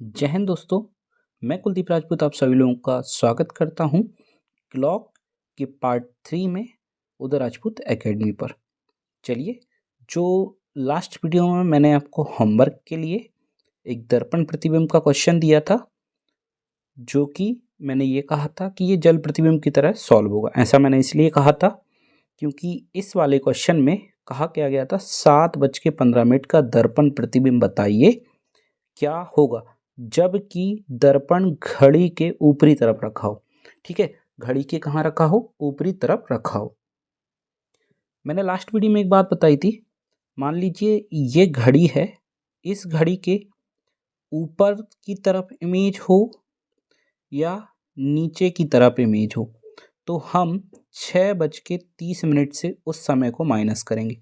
जय हिंद दोस्तों। मैं कुलदीप राजपूत आप सभी लोगों का स्वागत करता हूं क्लॉक के पार्ट 3 में उदय राजपूत एकेडमी पर। चलिए, जो लास्ट वीडियो में मैंने आपको होमवर्क के लिए एक दर्पण प्रतिबिंब का क्वेश्चन दिया था, जो कि मैंने ये कहा था कि ये जल प्रतिबिंब की तरह सॉल्व होगा। ऐसा मैंने इसलिए कहा था क्योंकि इस वाले क्वेश्चन में कहा क्या गया था, 7:15 का दर्पण प्रतिबिंब बताइए क्या होगा जबकि दर्पण घड़ी के ऊपरी तरफ रखा हो। ठीक है, घड़ी के कहाँ रखा हो? ऊपरी तरफ रखा हो। मैंने लास्ट वीडियो में एक बात बताई थी, मान लीजिए ये घड़ी है, इस घड़ी के ऊपर की तरफ इमेज हो या नीचे की तरफ इमेज हो, तो हम 6:30 से उस समय को माइनस करेंगे,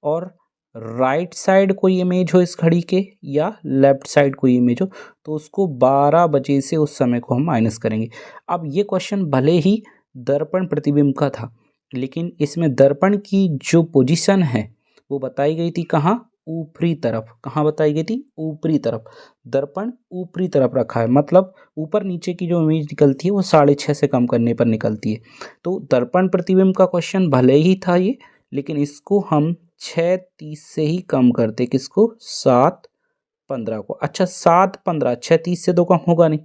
और राइट साइड कोई इमेज हो इस घड़ी के या लेफ्ट साइड कोई इमेज हो तो उसको 12 बजे से उस समय को हम माइनस करेंगे। अब ये क्वेश्चन भले ही दर्पण प्रतिबिंब का था, लेकिन इसमें दर्पण की जो पोजीशन है वो बताई गई थी कहाँ? ऊपरी तरफ। कहाँ बताई गई थी? ऊपरी तरफ। दर्पण ऊपरी तरफ रखा है, मतलब ऊपर नीचे की जो इमेज निकलती है वो 6:30 से कम करने पर निकलती है। तो दर्पण प्रतिबिंब का क्वेश्चन भले ही था ये, लेकिन इसको हम 6:30 से ही कम करते। किसको? 7:15 को। अच्छा, 7:15, 6:30 से तो कम होगा नहीं,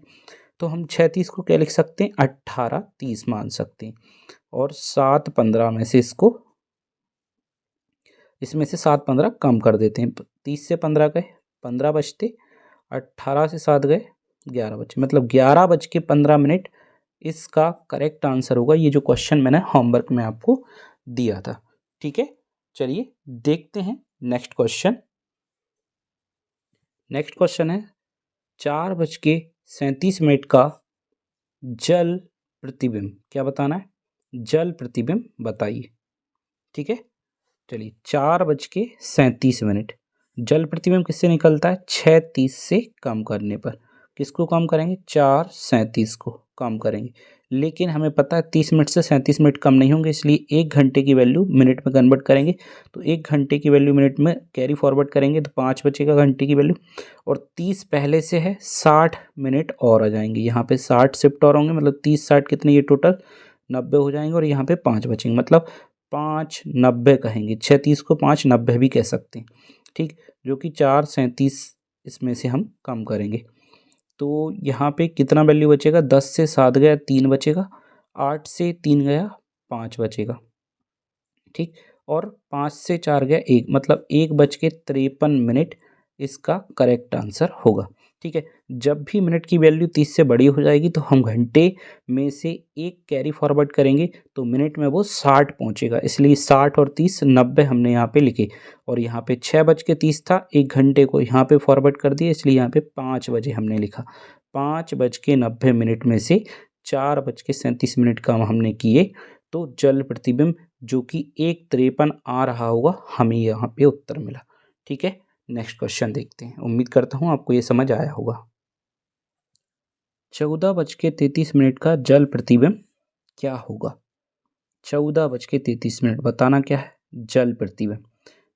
तो हम 6:30 को क्या लिख सकते हैं? 18:30 मान सकते हैं। और 7:15 में से इसमें से 7:15 कम कर देते हैं। 30 से 15 गए, 15 बचते। 18 से 7 गए, 11 बचे, मतलब 11:15 इसका करेक्ट आंसर होगा। ये जो क्वेश्चन मैंने होमवर्क में आपको दिया था। ठीक है, चलिए देखते हैं नेक्स्ट क्वेश्चन। नेक्स्ट क्वेश्चन है 4:37 का जल प्रतिबिंब। क्या बताना है? जल प्रतिबिंब बताइए। ठीक है, चलिए 4:37 जल प्रतिबिंब किससे निकलता है? 6:30 से कम करने पर। किसको कम करेंगे? 4:37 को कम करेंगे, लेकिन हमें पता है 30 मिनट से 37 मिनट कम नहीं होंगे, इसलिए 1 घंटे की वैल्यू मिनट में कन्वर्ट करेंगे। तो 1 घंटे की वैल्यू मिनट में कैरी फॉरवर्ड करेंगे तो 5 बचेगा घंटे की वैल्यू, और 30 पहले से है, 60 मिनट और आ जाएंगे। यहाँ पे 60 शिफ्ट और होंगे, मतलब 30-60 कितने, ये टोटल 90 हो जाएंगे, और यहाँ पे 5 बचेंगे, मतलब 5:90 कहेंगे। 6:30 को 5:90 भी कह सकते हैं। ठीक, जो कि 4:37 इसमें से हम कम करेंगे। तो यहाँ पे कितना वैल्यू बचेगा? 10 से 7 गया 3 बचेगा, 8 से 3 गया 5 बचेगा। ठीक, और 5 से 4 गया 1, मतलब 1:53 इसका करेक्ट आंसर होगा। ठीक है, जब भी मिनट की वैल्यू 30 से बड़ी हो जाएगी तो हम घंटे में से 1 कैरी फॉरवर्ड करेंगे, तो मिनट में वो 60 पहुंचेगा, इसलिए 60 और 30 90 हमने यहाँ पे लिखे। और यहाँ पे 6:30 था, 1 घंटे को यहाँ पे फॉरवर्ड कर दिया, इसलिए यहाँ पे 5 बजे हमने लिखा। 5:90 में से 4:37 का हमने किए, तो जल प्रतिबिंब जो कि 1:53 आ रहा होगा, हमें यहाँ पे उत्तर मिला। ठीक है, नेक्स्ट क्वेश्चन देखते हैं। उम्मीद करता हूँ आपको ये समझ आया होगा। 14:33 का जल प्रतिबिंब क्या होगा? 14:33 बताना क्या है? जल प्रतिबिंब।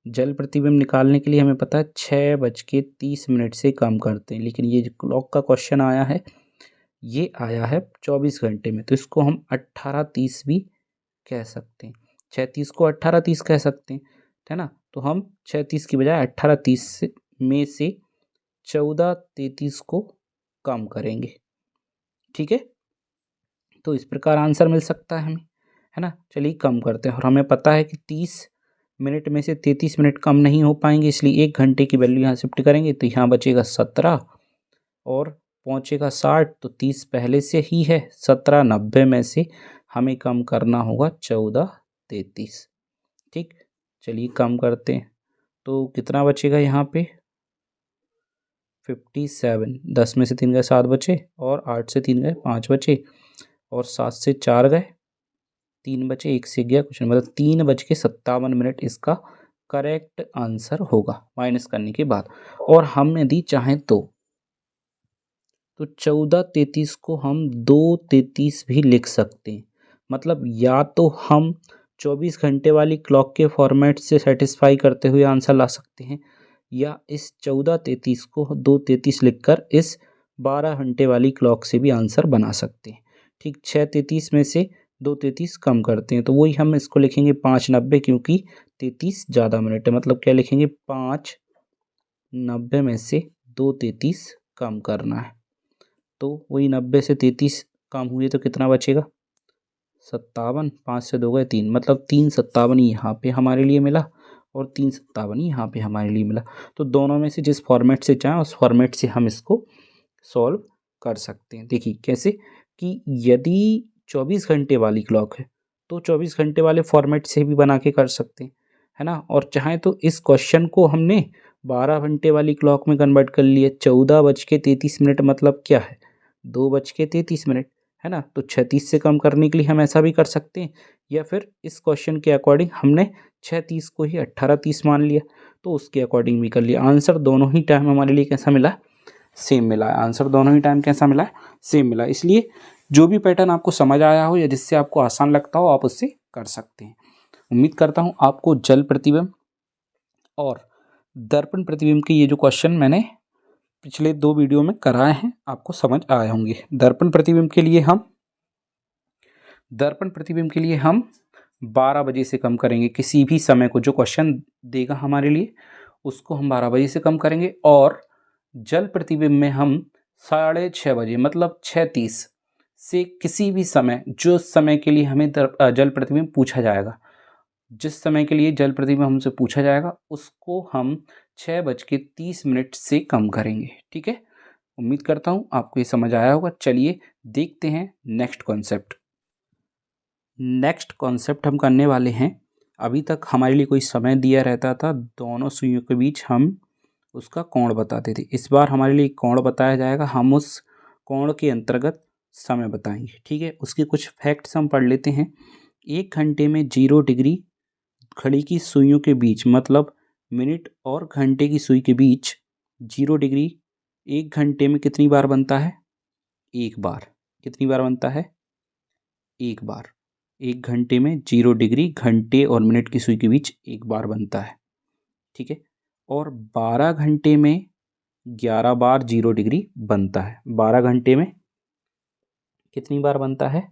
जल प्रतिबिंब निकालने के लिए हमें पता है 6:30 से कम करते हैं, लेकिन ये जो क्लॉक का क्वेश्चन आया है ये आया है 24 घंटे में, तो इसको हम 18:30 भी कह सकते हैं। 6:30 को 18:30 कह सकते हैं, है ना? तो हम 6:30 की बजाय 18:30 में से 14:33 को कम करेंगे। ठीक है, तो इस प्रकार आंसर मिल सकता है हमें, है ना? चलिए कम करते हैं, और हमें पता है कि 30 मिनट में से 33 मिनट कम नहीं हो पाएंगे, इसलिए 1 घंटे की वैल्यू यहाँ शिफ्ट करेंगे, तो यहाँ बचेगा 17 और पहुँचेगा 60, तो 30 पहले से ही है। 17 90 में से हमें कम करना होगा 14:33। ठीक, चलिए कम करते हैं, तो कितना बचेगा यहाँ पे? 57। 10 में से 3 गए 7 बचे, और 8 से 3 गए 5 बचे, और 7 से 4 गए 3 बचे, 1 से गया कुछ नहीं, मतलब 3:57 इसका करेक्ट आंसर होगा माइनस करने के बाद। और हम यदि चाहें तो 14:33 को हम 2:33 भी लिख सकते हैं, मतलब या तो हम 24 घंटे वाली क्लॉक के फॉर्मेट से सेटिस्फाई करते हुए आंसर ला सकते हैं, या इस 14:33 को 2:33 लिखकर इस 12 घंटे वाली क्लॉक से भी आंसर बना सकते हैं। ठीक, 6:33 में से 2:33 कम करते हैं तो वही हम इसको लिखेंगे 5:90, क्योंकि 33 ज़्यादा मिनट है। मतलब क्या लिखेंगे, 5:90 में से 2:33 कम करना है। तो वही 90 से 33 कम हुए तो कितना बचेगा, 57। 5 से 2 गए 3, मतलब 3:57 ही यहाँ पे हमारे लिए मिला और 3:57 ही यहाँ पे हमारे लिए मिला। तो दोनों में से जिस फॉर्मेट से चाहें उस फॉर्मेट से हम इसको सॉल्व कर सकते हैं। देखिए कैसे, कि यदि 24 घंटे वाली क्लॉक है तो 24 घंटे वाले फॉर्मेट से भी बना के कर सकते हैं, है ना। और चाहे तो इस क्वेश्चन को हमने 12 घंटे वाली क्लॉक में कन्वर्ट कर लिया। 14:33 मतलब क्या है, 2:33, है ना। तो 36 से कम करने के लिए हम ऐसा भी कर सकते हैं, या फिर इस क्वेश्चन के अकॉर्डिंग हमने 6:30 को ही 18:30 मान लिया, तो उसके अकॉर्डिंग भी कर लिया। आंसर दोनों ही टाइम हमारे लिए कैसा मिला, सेम मिला है। आंसर दोनों ही टाइम कैसा मिला है, सेम मिला। इसलिए जो भी पैटर्न आपको समझ आया हो या जिससे आपको आसान लगता हो आप उससे कर सकते हैं। उम्मीद करता हूँ आपको जल प्रतिबिंब और दर्पण प्रतिबिंब के ये जो क्वेश्चन मैंने पिछले 2 वीडियो में कराए हैं आपको समझ आए होंगे। दर्पण प्रतिबिंब के लिए हम 12 बजे से कम करेंगे। किसी भी समय को जो क्वेश्चन देगा हमारे लिए उसको हम 12 बजे से कम करेंगे। और जल प्रतिबिंब में हम 6:30 बजे मतलब 6:30 से किसी भी समय, जो समय के लिए हमें जल प्रतिबिंब पूछा जाएगा, जिस समय के लिए जल प्रतिबिंब हमसे पूछा जाएगा उसको हम 6:30 से कम करेंगे। ठीक है, उम्मीद करता हूँ आपको ये समझ आया होगा। चलिए देखते हैं नेक्स्ट कॉन्सेप्ट हम करने वाले हैं। अभी तक हमारे लिए कोई समय दिया रहता था, दोनों सुइयों के बीच हम उसका कोण बताते थे। इस बार हमारे लिए कोण बताया जाएगा, हम उस कोण के अंतर्गत समय बताएंगे। ठीक है, उसके कुछ फैक्ट्स हम पढ़ लेते हैं। 1 घंटे में 0 डिग्री घड़ी की सुइयों के बीच, मतलब मिनट और घंटे की सुई के बीच 0 डिग्री 1 घंटे में कितनी बार बनता है, 1 बार। कितनी बार बनता है, 1 बार। 1 घंटे में 0 डिग्री घंटे और मिनट की सुई के बीच 1 बार बनता है। ठीक है, और 12 घंटे में 11 बार 0 डिग्री बनता है। 12 घंटे में कितनी बार बनता है,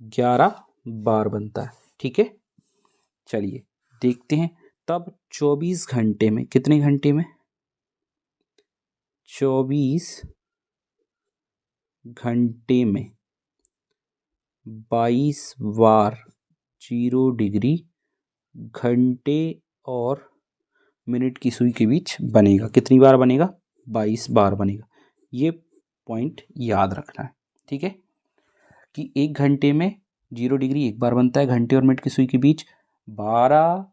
11 बार बनता है। ठीक है, चलिए देखते हैं। तब 24 घंटे में, कितने घंटे में, 24 घंटे में 22 बार 0 डिग्री घंटे और मिनट की सुई के बीच बनेगा। कितनी बार बनेगा, 22 बार बनेगा। ये पॉइंट याद रखना है। ठीक है, कि 1 घंटे में 0 डिग्री 1 बार बनता है घंटे और मिनट की सुई के बीच। 12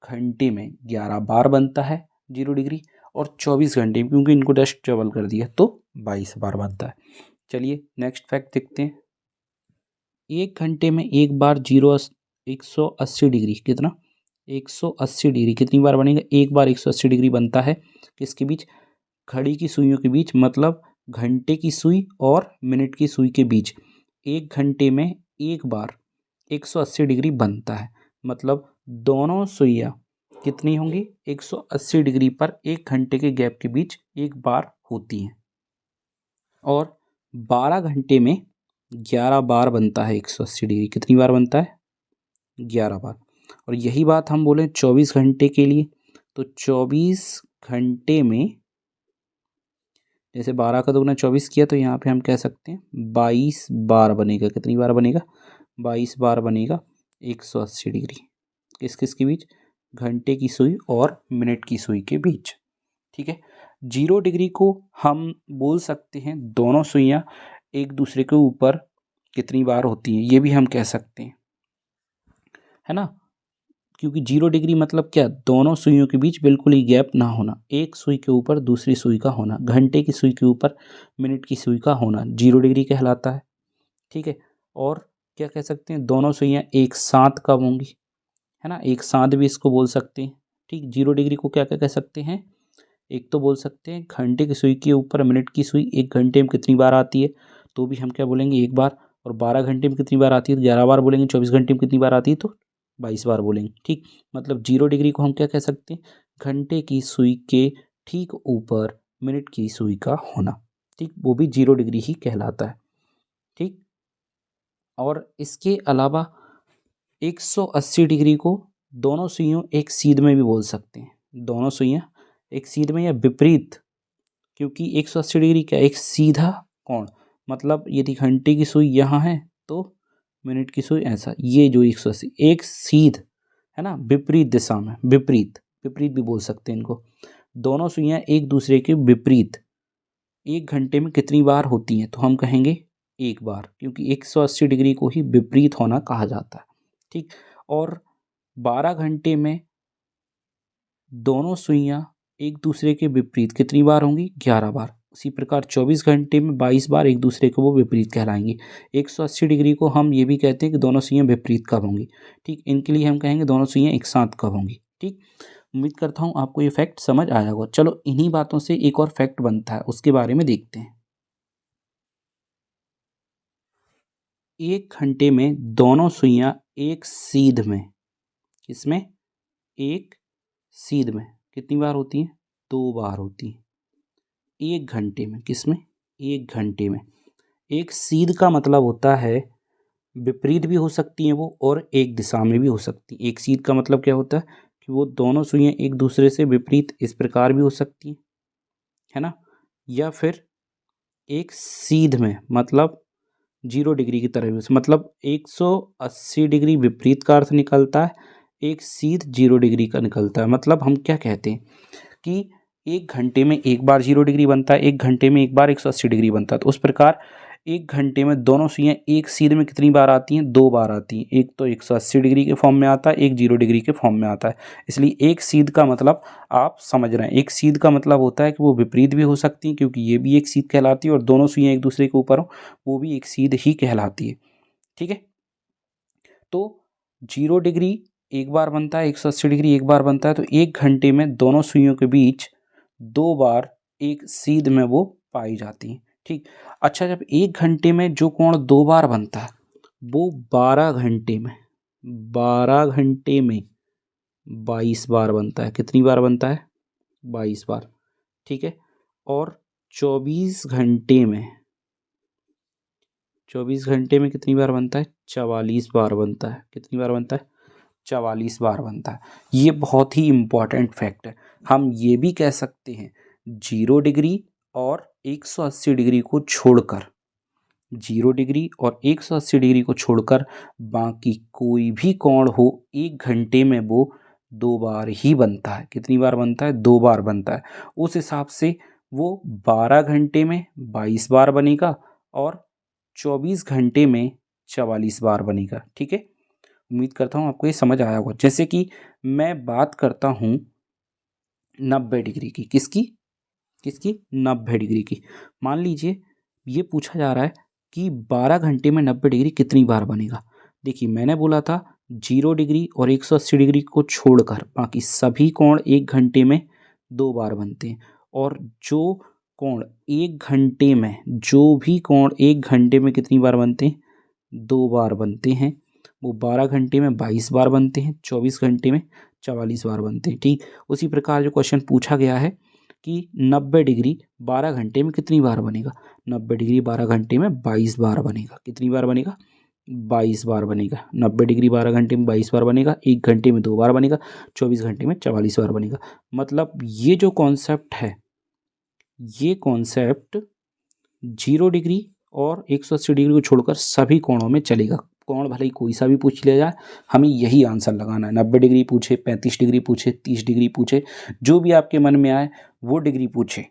घंटे में 11 बार बनता है 0 डिग्री, और 24 घंटे में, क्योंकि इनको जस्ट डबल कर दिया, तो 22 बार बनता है। चलिए नेक्स्ट फैक्ट देखते हैं। 1 घंटे में 1 बार 180 डिग्री, कितना, 180 डिग्री कितनी बार बनेगा, 1 बार 180 डिग्री बनता है किसके बीच, घड़ी की सुइयों के बीच, मतलब घंटे की सुई और मिनट की सुई के बीच 1 घंटे में 1 बार 180 डिग्री बनता है। मतलब दोनों सुइयाँ कितनी होंगी, 180 डिग्री पर 1 घंटे के गैप के बीच 1 बार होती हैं। और 12 घंटे में 11 बार बनता है 180 डिग्री। कितनी बार बनता है, 11 बार। और यही बात हम बोलें 24 घंटे के लिए, तो 24 घंटे में जैसे 12 का दुगना 24 किया, तो यहाँ पे हम कह सकते हैं 22 बार बनेगा। कितनी बार बनेगा, 22 बार बनेगा 180 डिग्री। किस किस के बीच, घंटे की सुई और मिनट की सुई के बीच। ठीक है, 0 डिग्री को हम बोल सकते हैं दोनों सुइयाँ एक दूसरे के ऊपर कितनी बार होती हैं, ये भी हम कह सकते हैं, है ना। क्योंकि 0 डिग्री मतलब क्या, दोनों सुइयों के बीच बिल्कुल ही गैप ना होना, एक सुई के ऊपर दूसरी सुई का होना, घंटे की सुई के ऊपर मिनट की सुई का होना 0 डिग्री कहलाता है। ठीक है, और क्या कह सकते हैं, दोनों सुइयाँ एक साथ कब होंगी, है ना, एक साथ भी इसको बोल सकते हैं। ठीक, 0 डिग्री को क्या क्या कह सकते हैं, एक तो बोल सकते हैं घंटे की सुई के ऊपर मिनट की सुई 1 घंटे में कितनी बार आती है, तो भी हम क्या बोलेंगे, 1 बार। और 12 घंटे में कितनी बार आती है, तो 11 बार बोलेंगे। 24 घंटे में कितनी बार आती है, तो 22 बार बोलेंगे। ठीक, मतलब 0 डिग्री को हम क्या कह सकते हैं, घंटे की सुई के ठीक ऊपर मिनट की सुई का होना, ठीक, वो भी 0 डिग्री ही कहलाता है, ठीक। और इसके अलावा 180 डिग्री को दोनों सुइयों एक सीध में भी बोल सकते हैं, दोनों सुइयां एक सीध में या विपरीत, क्योंकि 180 डिग्री क्या, एक सीधा कोण, मतलब यदि घंटे की सुई यहाँ है तो मिनट की सुई ऐसा, ये जो 180 एक सीध है ना, विपरीत दिशा में, विपरीत, विपरीत भी बोल सकते हैं इनको, दोनों सुइयां एक दूसरे के विपरीत एक घंटे में कितनी बार होती हैं, तो हम कहेंगे एक बार, क्योंकि 180 डिग्री को ही विपरीत होना कहा जाता है, ठीक। और 12 घंटे में दोनों सुइयां एक दूसरे के विपरीत कितनी बार होंगी, 11 बार। उसी प्रकार 24 घंटे में 22 बार एक दूसरे को वो विपरीत कहलाएंगे। 180 डिग्री को हम ये भी कहते हैं कि दोनों सुइयां विपरीत कब होंगी, ठीक। इनके लिए हम कहेंगे दोनों सुइयां एक साथ कब होंगी, ठीक। उम्मीद करता हूँ आपको ये फैक्ट समझ आया होगा। चलो इन्हीं बातों से एक और फैक्ट बनता है, उसके बारे में देखते हैं। एक घंटे में दोनों सुइयां एक सीध में, किसमें, एक सीध में कितनी बार होती हैं, 2 बार होती हैं एक घंटे में, किसमें, एक घंटे में। एक सीध का मतलब होता है विपरीत भी हो सकती हैं वो और एक दिशा में भी हो सकती हैं। एक सीध का मतलब क्या होता है कि वो दोनों सुइयां एक दूसरे से विपरीत इस प्रकार भी हो सकती हैं, है ना, या फिर एक सीध में मतलब 0 डिग्री की तरह भी मतलब 180 डिग्री विपरीत का अर्थ निकलता है, एक सीध 0 डिग्री का निकलता है। मतलब हम क्या कहते हैं कि एक घंटे में एक बार 0 डिग्री बनता है, एक घंटे में एक बार 180 डिग्री बनता है। तो उस प्रकार एक घंटे में दोनों सुइयां एक सीध में कितनी बार आती हैं, 2 बार आती हैं। एक तो 180 डिग्री के फॉर्म में आता है, एक 0 डिग्री के फॉर्म में आता है। इसलिए एक सीध का मतलब आप समझ रहे हैं, एक सीध का मतलब होता है कि वो विपरीत भी हो सकती हैं, क्योंकि ये भी एक सीध कहलाती है, और दोनों सुइयां एक दूसरे के ऊपर हो वो भी एक सीध ही कहलाती है, ठीक है। तो 0 डिग्री एक बार बनता है, 180 डिग्री एक बार बनता है, तो एक घंटे में दोनों सुइयों के बीच 2 बार एक सीध में वो पाई जाती हैं, ठीक। अच्छा, जब एक घंटे में जो कोण 2 बार बनता है वो 12 घंटे में, 12 घंटे में 22 बार बनता है। कितनी बार बनता है, 22 बार, ठीक है। और 24 घंटे में, 24 घंटे में कितनी बार बनता है, 44 बार बनता है। कितनी बार बनता है, 44 बार बनता है। ये बहुत ही इम्पॉर्टेंट फैक्ट है। हम ये भी कह सकते हैं 0 डिग्री और 180 डिग्री को छोड़कर, 0 डिग्री और 180 डिग्री को छोड़कर बाकी कोई भी कोण हो एक घंटे में वो 2 बार ही बनता है। कितनी बार बनता है, 2 बार बनता है। उस हिसाब से वो 12 घंटे में 22 बार बनेगा और 24 घंटे में 44 बार बनेगा, ठीक है। उम्मीद करता हूँ आपको ये समझ आया होगा। जैसे कि मैं बात करता हूँ 90 डिग्री की, किसकी, किसकी, 90 डिग्री की। मान लीजिए ये पूछा जा रहा है कि 12 घंटे में 90 डिग्री कितनी बार बनेगा। देखिए मैंने बोला था 0 डिग्री और 180 डिग्री को छोड़कर बाकी सभी कोण एक घंटे में 2 बार बनते हैं, और जो कोण एक घंटे में, जो भी कोण एक घंटे में कितनी बार बनते हैं, 2 बार बनते हैं, वो 12 घंटे में 22 बार बनते हैं, 24 घंटे में 44 बार बनते हैं, ठीक। उसी प्रकार जो क्वेश्चन पूछा गया है कि 90 डिग्री 12 घंटे में कितनी बार बनेगा, 90 डिग्री 12 घंटे में 22 बार बनेगा। कितनी बार बनेगा, 22 बार बनेगा। 90 डिग्री 12 घंटे में 22 बार बनेगा, एक घंटे में 2 बार बनेगा, 24 घंटे में 44 बार बनेगा। मतलब ये जो कॉन्सेप्ट है, ये कॉन्सेप्ट 0 डिग्री और 180 डिग्री को छोड़कर सभी कोणों में चलेगा। कोण भले ही कोई सा भी पूछ लिया जाए, हमें यही आंसर लगाना है। 90 डिग्री पूछे, 35 डिग्री पूछे, 30 डिग्री पूछे, जो भी आपके मन में आए वो डिग्री पूछे,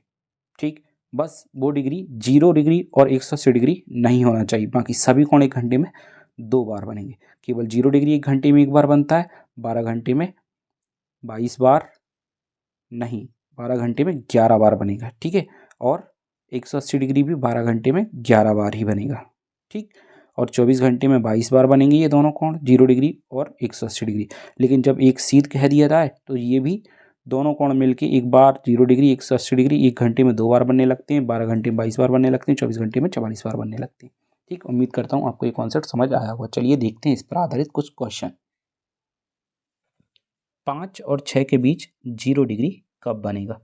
ठीक। बस वो डिग्री 0 डिग्री और 180 डिग्री नहीं होना चाहिए। बाकी सभी कोण एक घंटे में 2 बार बनेंगे। केवल 0 डिग्री एक घंटे में एक बार बनता है, 12 घंटे में 22 बार नहीं, 12 घंटे में 11 बार बनेगा, ठीक है। और 180 डिग्री भी 12 घंटे में 11 बार ही बनेगा, ठीक। और 24 घंटे में 22 बार बनेंगे ये दोनों कोण, 0 डिग्री और 180 डिग्री। लेकिन जब एक सीध कह दिया जाए तो ये भी दोनों कोण मिलके एक बार 0 डिग्री 180 डिग्री एक घंटे में 2 बार बनने लगते हैं, 12 घंटे में 22 बार बनने लगते हैं, 24 घंटे में 44 बार बनने लगते हैं, ठीक। उम्मीद करता हूँ आपको ये कॉन्सेप्ट समझ आया होगा। चलिए देखते हैं इस पर आधारित कुछ क्वेश्चन। 5 और 6 के बीच 0 डिग्री कब बनेगा।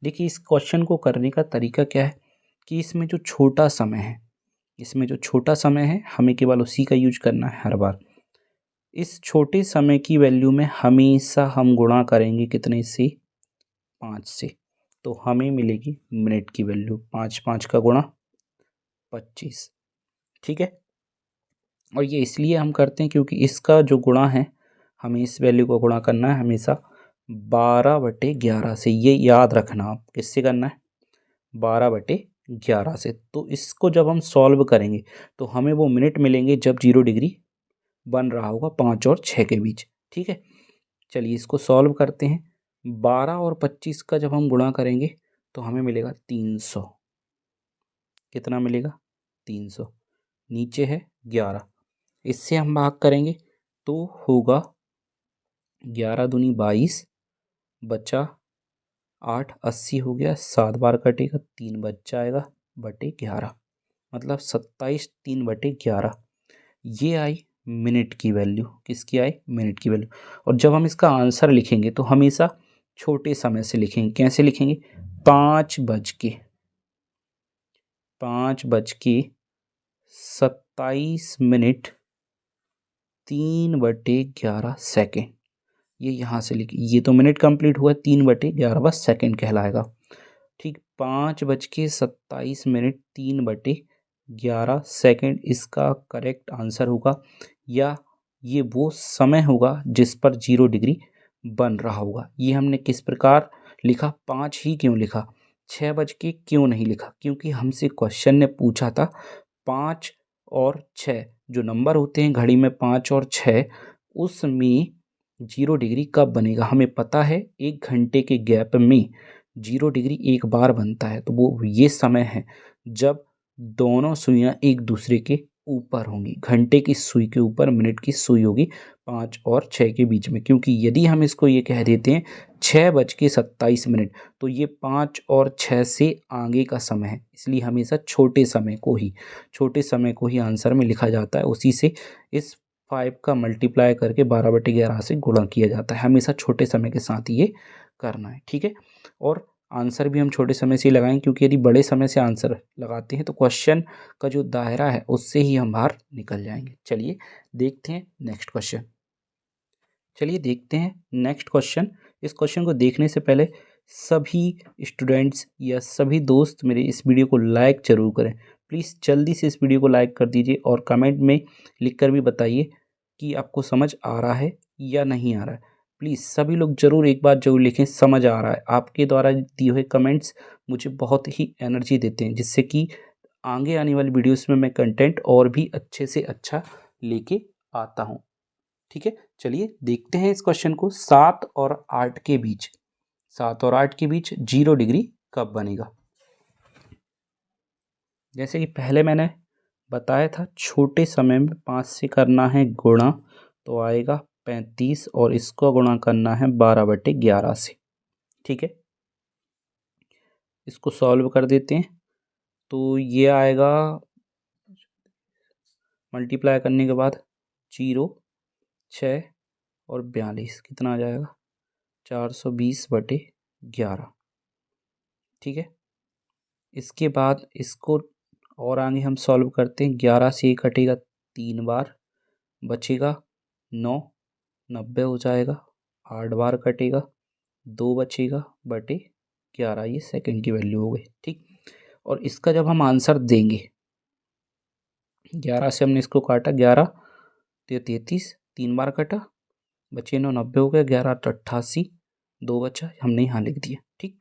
देखिए इस क्वेश्चन को करने का तरीका क्या है कि इसमें जो छोटा समय है हमें केवल उसी का यूज करना है हर बार। इस छोटे समय की वैल्यू में हमेशा हम गुणा करेंगे कितने से, 5 से, तो हमें मिलेगी मिनट की वैल्यू 5 5 का गुणा 25। ठीक है, और ये इसलिए हम करते हैं क्योंकि इसका जो गुणा है हमें इस वैल्यू को गुणा करना है हमेशा 12/11 से। ये याद रखना आप, किससे करना है, 12/11 से। तो इसको जब हम सॉल्व करेंगे तो हमें वो मिनट मिलेंगे जब 0 डिग्री बन रहा होगा 5 और 6 के बीच। ठीक है, चलिए इसको सॉल्व करते हैं। 12 और 25 का जब हम गुणा करेंगे तो हमें मिलेगा 300। कितना मिलेगा, 300। नीचे है 11, इससे हम भाग करेंगे तो होगा 11 दूनी 22, बचा 8, 80 हो गया, 7 बार कटेगा, 3 बच जाएगा बटे 11, मतलब 27 3/11। ये आई मिनट की वैल्यू। किसकी आई, मिनट की वैल्यू। और जब हम इसका आंसर लिखेंगे तो हमेशा छोटे समय से लिखेंगे। कैसे लिखेंगे, 5:27 3/11 ये यहाँ से लिखिए। ये तो मिनट कंप्लीट हुआ, 3/11 सेकेंड कहलाएगा। ठीक, 5:27 3/11 सेकेंड इसका करेक्ट आंसर होगा, या ये वो समय होगा जिस पर 0 डिग्री बन रहा होगा। ये हमने किस प्रकार लिखा, 5 ही क्यों लिखा, 6 बज के क्यों नहीं लिखा, क्योंकि हमसे क्वेश्चन ने पूछा था 5 और 6 जो नंबर होते हैं घड़ी में, 5 और 6, उसमें 0 डिग्री कब बनेगा। हमें पता है 1 घंटे के गैप में 0 डिग्री एक बार बनता है, तो वो ये समय है जब दोनों सुइयां एक दूसरे के ऊपर होंगी। घंटे की सुई के ऊपर मिनट की सुई होगी 5 और 6 के बीच में। क्योंकि यदि हम इसको ये कह देते हैं 6:27 तो ये 5 और 6 से आगे का समय है, इसलिए हमेशा छोटे समय को ही आंसर में लिखा जाता है। उसी से इस 5 का मल्टीप्लाई करके 12/11 से गुणा किया जाता है। हमेशा छोटे समय के साथ ये करना है। ठीक है, और आंसर भी हम छोटे समय से ही लगाएं, क्योंकि यदि बड़े समय से आंसर लगाते हैं तो क्वेश्चन का जो दायरा है उससे ही हम बाहर निकल जाएंगे। चलिए देखते हैं नेक्स्ट क्वेश्चन। इस क्वेश्चन को देखने से पहले सभी स्टूडेंट्स या सभी दोस्त मेरे इस वीडियो को लाइक जरूर करें। प्लीज़ जल्दी से इस वीडियो को लाइक कर दीजिए और कमेंट में लिखकर भी बताइए कि आपको समझ आ रहा है या नहीं आ रहा है। प्लीज़ सभी लोग ज़रूर एक बात ज़रूर लिखें, समझ आ रहा है। आपके द्वारा दिए हुए कमेंट्स मुझे बहुत ही एनर्जी देते हैं, जिससे कि आगे आने वाली वीडियोस में मैं कंटेंट और भी अच्छे से अच्छा लेके आता हूँ। ठीक है, चलिए देखते हैं इस क्वेश्चन को। 7 और 8 के बीच 0 डिग्री कब बनेगा। जैसे कि पहले मैंने बताया था, छोटे समय में 5 से करना है गुणा तो आएगा 35, और इसको गुणा करना है 12/11 से। ठीक है, इसको सॉल्व कर देते हैं तो ये आएगा, मल्टीप्लाई करने के बाद 0, 6 और 42 कितना आ जाएगा, 420/11। ठीक है, इसके बाद इसको और आगे हम सॉल्व करते हैं। 11 से 1 कटेगा 3 बार, बचेगा 9, 90 हो जाएगा, 8 बार कटेगा, 2 बचेगा बटे 11। ये सेकंड की वैल्यू हो गई। ठीक, और इसका जब हम आंसर देंगे, 11 से हमने इसको काटा, 11 तो 33, 3 बार कटा, बचे 9, 90 हो गया, 11 तो 88, 2 बचा, हमने यहाँ लिख दिया। ठीक,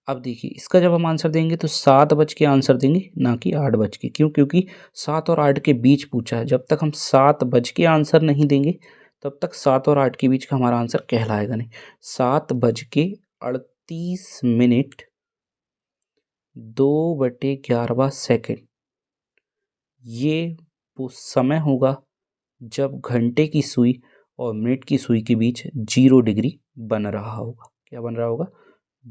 अब देखिए इसका जब हम आंसर देंगे तो 7 बज के आंसर देंगे, ना कि 8 बज के। क्यों, क्योंकि 7 और 8 के बीच पूछा है। जब तक हम 7 बज के आंसर नहीं देंगे तब तक 7 और 8 के बीच का हमारा आंसर कहलाएगा नहीं। 7:38 2/11 ये वो समय होगा जब घंटे की सुई और मिनट की सुई के बीच 0 डिग्री बन रहा होगा। क्या बन रहा होगा,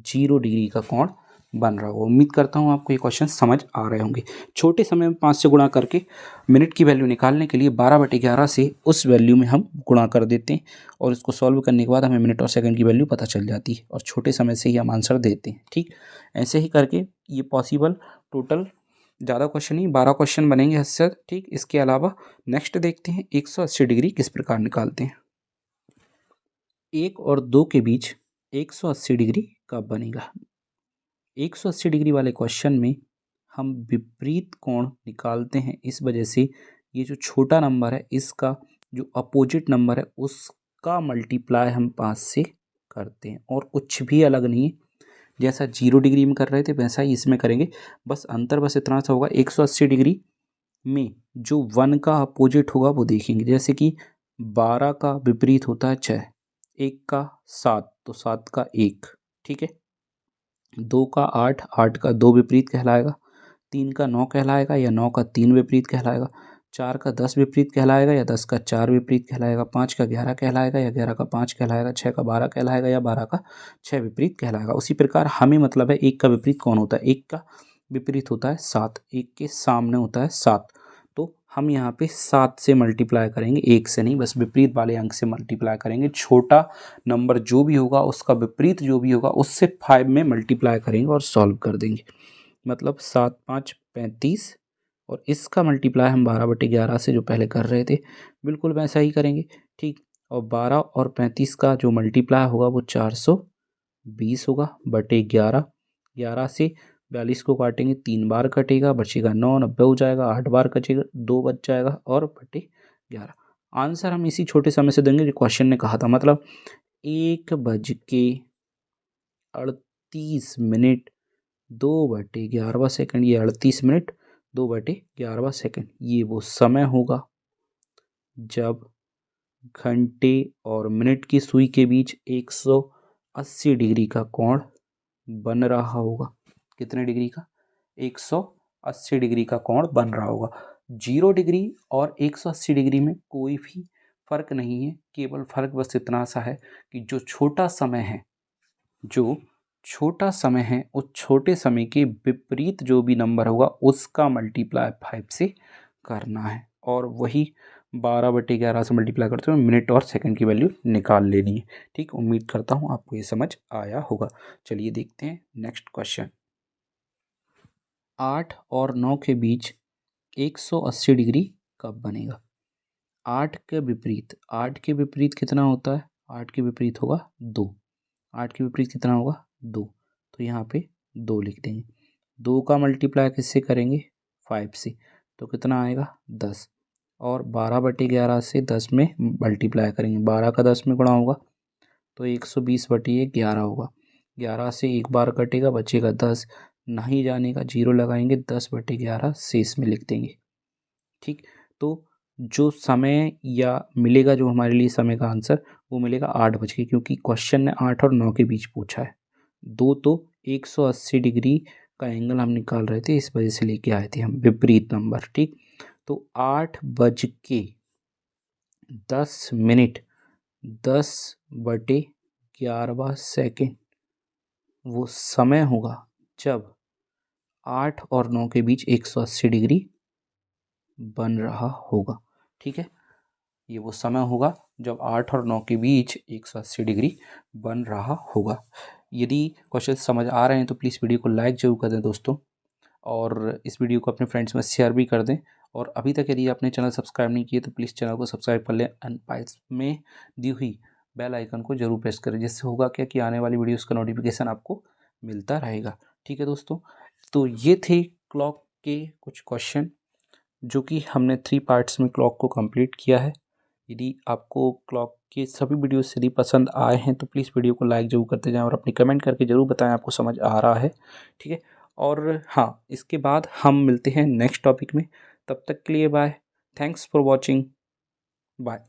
0 डिग्री का कोण बन रहा होगा। उम्मीद करता हूँ आपको ये क्वेश्चन समझ आ रहे होंगे। छोटे समय में 5 से गुणा करके मिनट की वैल्यू निकालने के लिए 12/11 से उस वैल्यू में हम गुणा कर देते हैं और इसको सॉल्व करने के बाद हमें मिनट और सेकंड की वैल्यू पता चल जाती है और छोटे समय से ही हम आंसर देते हैं। ठीक, ऐसे ही करके ये पॉसिबल टोटल ज़्यादा क्वेश्चन नहीं 12 क्वेश्चन बनेंगे इससे। ठीक, इसके अलावा नेक्स्ट देखते हैं 180 डिग्री किस प्रकार निकालते हैं। 1 और 2 के बीच 180 डिग्री कब बनेगा। 180 डिग्री वाले क्वेश्चन में हम विपरीत कोण निकालते हैं। इस वजह से ये जो छोटा नंबर है इसका जो अपोजिट नंबर है उसका मल्टीप्लाई हम 5 से करते हैं और कुछ भी अलग नहीं है। जैसा 0 डिग्री में कर रहे थे वैसा ही इसमें करेंगे, बस अंतर बस इतना सा होगा। 180 डिग्री में जो 1 का अपोजिट होगा वो देखेंगे। जैसे कि 12 का विपरीत होता है 6, 1 का 7 तो 7 का 1, ठीक है। 2 का 8, 8 का 2 विपरीत कहलाएगा। 3 का 9 कहलाएगा या 9 का 3 विपरीत कहलाएगा। 4 का 10 विपरीत कहलाएगा या 10 का 4 विपरीत कहलाएगा। 5 का 11 कहलाएगा या 11 का 5 कहलाएगा। 6 का 12 कहलाएगा या 12 का 6 विपरीत कहलाएगा। उसी प्रकार हमें मतलब है 1 का विपरीत कौन होता है। 1 का विपरीत होता है 7, 1 के सामने होता है 7, तो हम यहाँ पे 7 से मल्टीप्लाई करेंगे, 1 से नहीं, बस विपरीत वाले अंक से मल्टीप्लाई करेंगे। छोटा नंबर जो भी होगा उसका विपरीत जो भी होगा उससे 5 में मल्टीप्लाई करेंगे और सॉल्व कर देंगे। मतलब 7 5 35 और इसका मल्टीप्लाई हम 12/11 से जो पहले कर रहे थे बिल्कुल वैसा ही करेंगे। ठीक, और 12 और 35 का जो मल्टीप्लाई होगा वो 420 होगा बटे 11। 11 से 42 को काटेंगे 3 बार कटेगा, बचेगा 9, 90 हो जाएगा, 8 बार कटेगा 2 बच जाएगा और बटे 11। आंसर हम इसी छोटे समय से देंगे जो क्वेश्चन ने कहा था। मतलब 1:38 2/11 ये 38 मिनट 2/11 ये वो समय होगा जब घंटे और मिनट की सुई के बीच 180 डिग्री का कोण बन रहा होगा। कितने डिग्री का? 180 डिग्री का कोण बन रहा होगा। 0 डिग्री और 180 डिग्री में कोई भी फर्क नहीं है, केवल फर्क बस इतना सा है कि जो छोटा समय है उस छोटे समय के विपरीत जो भी नंबर होगा उसका मल्टीप्लाई 5 से करना है और वही 12/11 से मल्टीप्लाई करते हुए मिनट और सेकंड की वैल्यू निकाल लेनी है। ठीक, उम्मीद करता हूँ आपको ये समझ आया होगा। चलिए देखते हैं नेक्स्ट क्वेश्चन। 8 और 9 के बीच 180 डिग्री कब बनेगा। 8 के विपरीत कितना होता है। 8 के विपरीत होगा 2। 8 के विपरीत कितना होगा 2, तो यहाँ पे 2 लिख देंगे। 2 का मल्टीप्लाई किससे करेंगे 5 से, तो कितना आएगा 10 और 12/11 से 10 में मल्टीप्लाई करेंगे। 12 का 10 में गुणा होगा तो 120/11 होगा। 11 से 1 बार कटेगा बचेगा 10, नहीं जाने का 0 लगाएंगे, 10/11 शेष में लिख देंगे। ठीक, तो जो समय या मिलेगा जो हमारे लिए समय का आंसर वो मिलेगा 8 बज के, क्योंकि क्वेश्चन ने 8 और 9 के बीच पूछा है। 2 तो 180 डिग्री का एंगल हम निकाल रहे थे, इस वजह से लेके आए थे हम विपरीत नंबर। ठीक, तो 8:10 10/11 वो समय होगा जब 8 और 9 के बीच 180 डिग्री बन रहा होगा। ठीक है, ये वो समय होगा जब 8 और 9 के बीच 180 डिग्री बन रहा होगा। यदि क्वेश्चन समझ आ रहे हैं तो प्लीज़ वीडियो को लाइक जरूर कर दें दोस्तों, और इस वीडियो को अपने फ्रेंड्स में शेयर भी कर दें। और अभी तक यदि आपने चैनल सब्सक्राइब नहीं किए तो प्लीज़ चैनल को सब्सक्राइब कर लें एंड पास में दी हुई बेल आइकन को जरूर प्रेस करें, जिससे होगा क्या कि आने वाली वीडियोज़ का नोटिफिकेशन आपको मिलता रहेगा। ठीक है दोस्तों, तो ये थे क्लॉक के कुछ क्वेश्चन जो कि हमने 3 पार्ट्स में क्लॉक को कंप्लीट किया है। यदि आपको क्लॉक के सभी वीडियोस यदि पसंद आए हैं तो प्लीज़ वीडियो को लाइक ज़रूर करते जाएं और अपनी कमेंट करके ज़रूर बताएं आपको समझ आ रहा है। ठीक है, और हाँ, इसके बाद हम मिलते हैं नेक्स्ट टॉपिक में। तब तक के लिए bye, thanks for watching, bye.